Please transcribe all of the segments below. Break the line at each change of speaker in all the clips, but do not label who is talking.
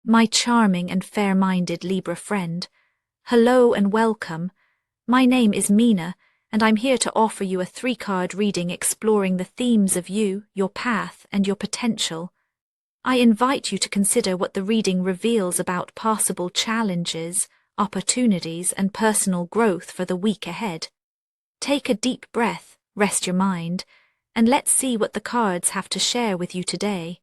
My charming and fair-minded Libra friend, hello and welcome. My name is Mina, and I'm here to offer you a 3-card reading exploring the themes of you, your path, and your potential. I invite you to consider what the reading reveals about possible challenges, opportunities, and personal growth for the week ahead. Take a deep breath, rest your mind, and let's see what the cards have to share with you today.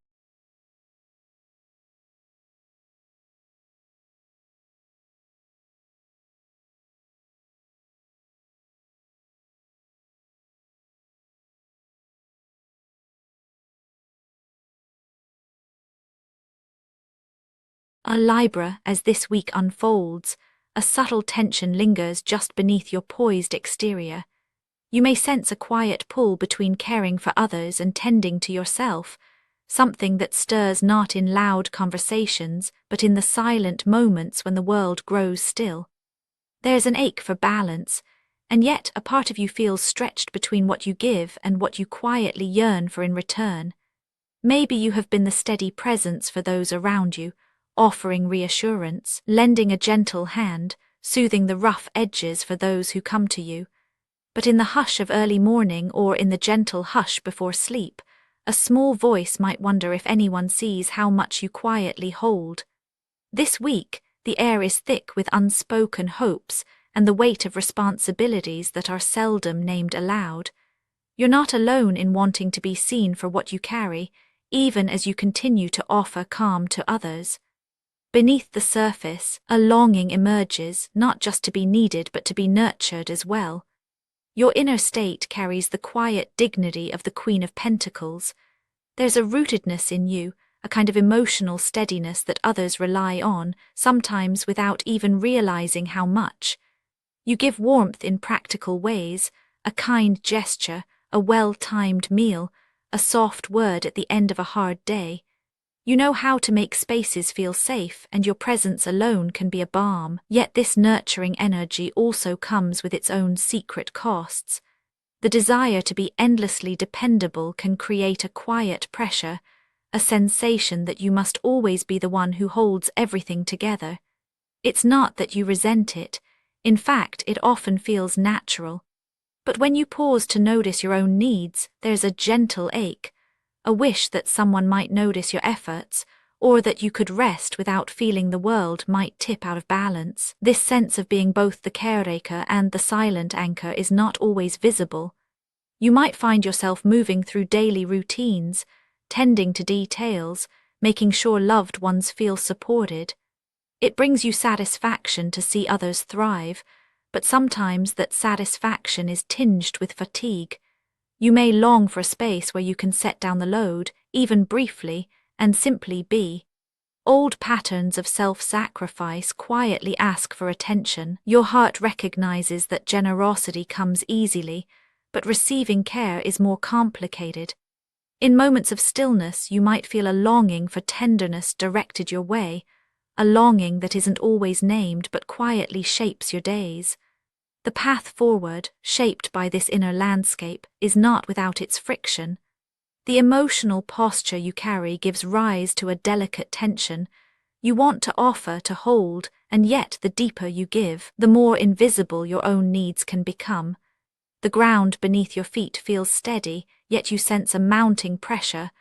A Libra, as this week unfolds, a subtle tension lingers just beneath your poised exterior. You may sense a quiet pull between caring for others and tending to yourself, something that stirs not in loud conversations but in the silent moments when the world grows still. There's an ache for balance, and yet a part of you feels stretched between what you give and what you quietly yearn for in return. Maybe you have been the steady presence for those around you, offering reassurance, lending a gentle hand, soothing the rough edges for those who come to you. But in the hush of early morning or in the gentle hush before sleep, a small voice might wonder if anyone sees how much you quietly hold. This week, the air is thick with unspoken hopes and the weight of responsibilities that are seldom named aloud. You're not alone in wanting to be seen for what you carry, even as you continue to offer calm to others. Beneath the surface, a longing emerges, not just to be needed but to be nurtured as well. Your inner state carries the quiet dignity of the Queen of Pentacles. There's a rootedness in you, a kind of emotional steadiness that others rely on, sometimes without even realizing how much. You give warmth in practical ways, a kind gesture, a well-timed meal, a soft word at the end of a hard day. You know how to make spaces feel safe, and your presence alone can be a balm. Yet this nurturing energy also comes with its own secret costs. The desire to be endlessly dependable can create a quiet pressure, a sensation that you must always be the one who holds everything together. It's not that you resent it. In fact, it often feels natural. But when you pause to notice your own needs, there's a gentle ache, a wish that someone might notice your efforts, or that you could rest without feeling the world might tip out of balance. This sense of being both the caretaker and the silent anchor is not always visible. You might find yourself moving through daily routines, tending to details, making sure loved ones feel supported. It brings you satisfaction to see others thrive, but sometimes that satisfaction is tinged with fatigue. You may long for a space where you can set down the load, even briefly, and simply be. Old patterns of self-sacrifice quietly ask for attention. Your heart recognizes that generosity comes easily, but receiving care is more complicated. In moments of stillness, you might feel a longing for tenderness directed your way, a longing that isn't always named but quietly shapes your days. The path forward, shaped by this inner landscape, is not without its friction. The emotional posture you carry gives rise to a delicate tension. You want to offer, to hold, and yet the deeper you give, the more invisible your own needs can become. The ground beneath your feet feels steady, yet you sense a mounting pressure,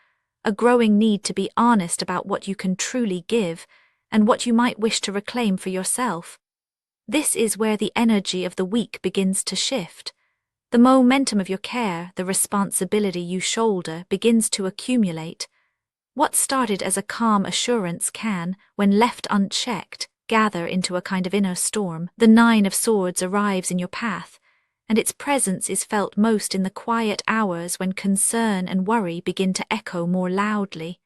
a growing need to be honest about what you can truly give and what you might wish to reclaim for yourself. This is where the energy of the week begins to shift. The momentum of your care, the responsibility you shoulder, begins to accumulate. What started as a calm assurance can, when left unchecked, gather into a kind of inner storm. The 9 of Swords arrives in your path, and its presence is felt most in the quiet hours when concern and worry begin to echo more loudly.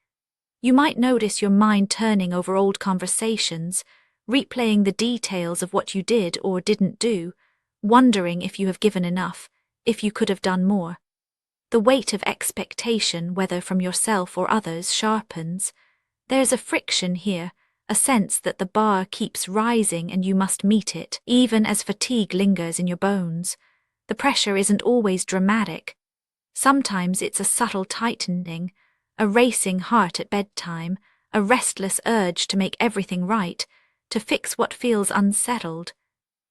You might notice your mind turning over old conversations, replaying the details of what you did or didn't do, wondering if you have given enough, if you could have done more. The weight of expectation, whether from yourself or others, sharpens. There's a friction here, a sense that the bar keeps rising and you must meet it, even as fatigue lingers in your bones. The pressure isn't always dramatic. Sometimes it's a subtle tightening, a racing heart at bedtime, a restless urge to make everything right, to fix what feels unsettled.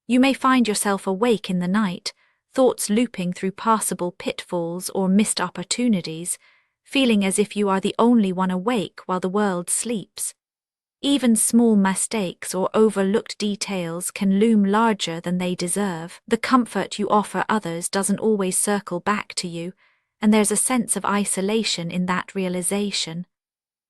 You may find yourself awake in the night, thoughts looping through possible pitfalls or missed opportunities, feeling as if you are the only one awake while the world sleeps. Even small mistakes or overlooked details can loom larger than they deserve. The comfort you offer others doesn't always circle back to you, and there's a sense of isolation in that realization.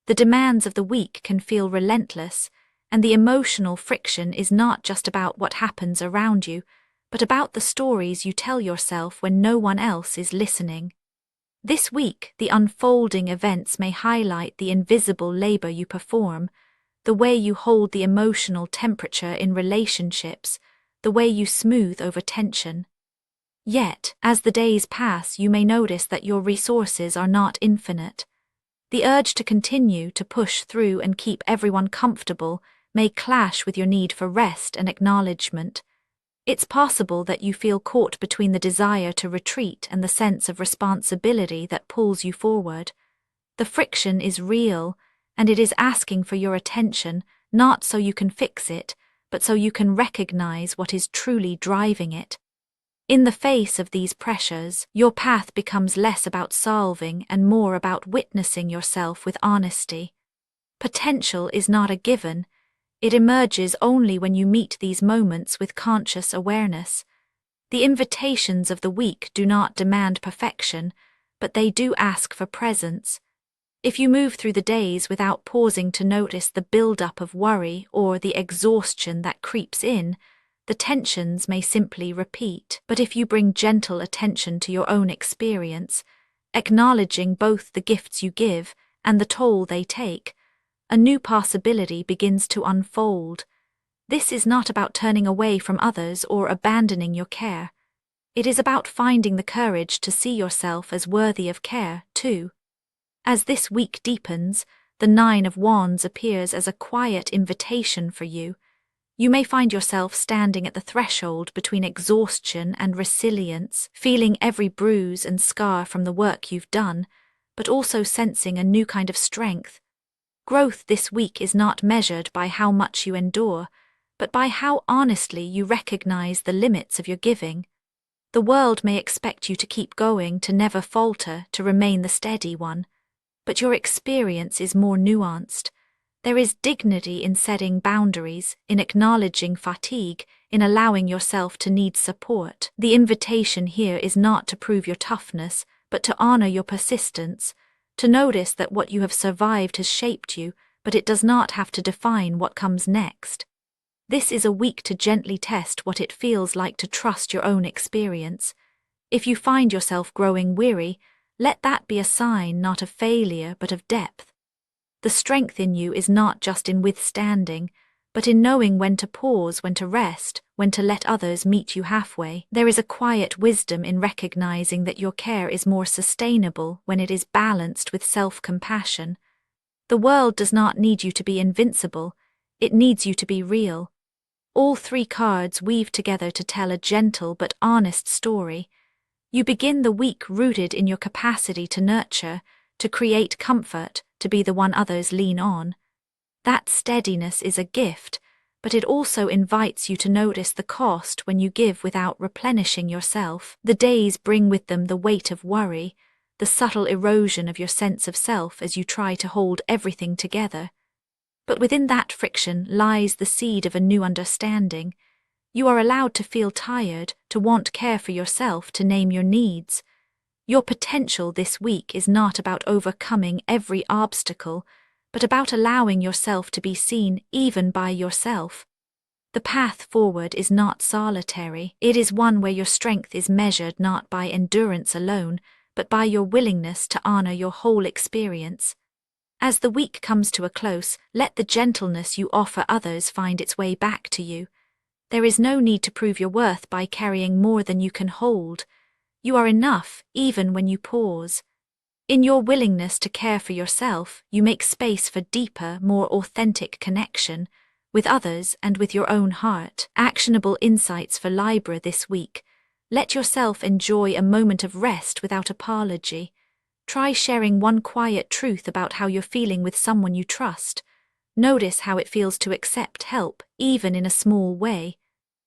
The demands of the week can feel relentless, and the emotional friction is not just about what happens around you, but about the stories you tell yourself when no one else is listening. This week, the unfolding events may highlight the invisible labor you perform, the way you hold the emotional temperature in relationships, the way you smooth over tension. Yet, as the days pass, you may notice that your resources are not infinite. The urge to continue to push through and keep everyone comfortable may clash with your need for rest and acknowledgement. It's possible that you feel caught between the desire to retreat and the sense of responsibility that pulls you forward. The friction is real, and it is asking for your attention, not so you can fix it, but so you can recognize what is truly driving it. In the face of these pressures, your path becomes less about solving and more about witnessing yourself with honesty. Potential is not a given. It emerges only when you meet these moments with conscious awareness. The invitations of the week do not demand perfection, but they do ask for presence. If you move through the days without pausing to notice the build-up of worry or the exhaustion that creeps in, the tensions may simply repeat. But if you bring gentle attention to your own experience, acknowledging both the gifts you give and the toll they take, a new possibility begins to unfold. This is not about turning away from others or abandoning your care. It is about finding the courage to see yourself as worthy of care, too. As this week deepens, the 9 of Wands appears as a quiet invitation for you. You may find yourself standing at the threshold between exhaustion and resilience, feeling every bruise and scar from the work you've done, but also sensing a new kind of strength. Growth this week is not measured by how much you endure, but by how honestly you recognize the limits of your giving. The world may expect you to keep going, to never falter, to remain the steady one. But your experience is more nuanced. There is dignity in setting boundaries, in acknowledging fatigue, in allowing yourself to need support. The invitation here is not to prove your toughness, but to honor your persistence, to notice that what you have survived has shaped you, but it does not have to define what comes next. This is a week to gently test what it feels like to trust your own experience. If you find yourself growing weary, let that be a sign not of failure but of depth. The strength in you is not just in withstanding, but in knowing when to pause, when to rest, when to let others meet you halfway. There is a quiet wisdom in recognizing that your care is more sustainable when it is balanced with self-compassion. The world does not need you to be invincible, it needs you to be real. All 3 cards weave together to tell a gentle but honest story. You begin the week rooted in your capacity to nurture, to create comfort, to be the one others lean on. That steadiness is a gift, but it also invites you to notice the cost when you give without replenishing yourself. The days bring with them the weight of worry, the subtle erosion of your sense of self as you try to hold everything together. But within that friction lies the seed of a new understanding. You are allowed to feel tired, to want care for yourself, to name your needs. Your potential this week is not about overcoming every obstacle, but about allowing yourself to be seen even by yourself. The path forward is not solitary. It is one where your strength is measured not by endurance alone, but by your willingness to honor your whole experience. As the week comes to a close, let the gentleness you offer others find its way back to you. There is no need to prove your worth by carrying more than you can hold. You are enough, even when you pause. In your willingness to care for yourself, you make space for deeper, more authentic connection with others and with your own heart. Actionable insights for Libra this week. Let yourself enjoy a moment of rest without apology. Try sharing one quiet truth about how you're feeling with someone you trust. Notice how it feels to accept help, even in a small way.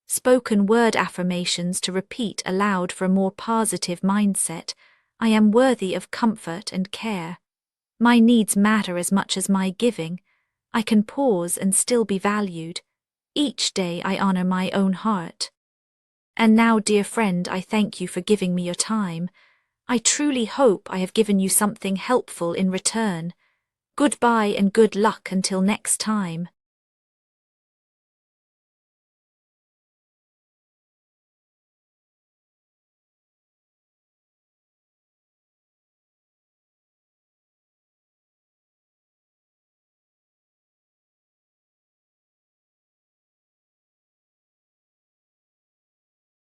Spoken word affirmations to repeat aloud for a more positive mindset. I am worthy of comfort and care. My needs matter as much as my giving. I can pause and still be valued. Each day I honor my own heart. And now, dear friend, I thank you for giving me your time. I truly hope I have given you something helpful in return. Goodbye and good luck until next time.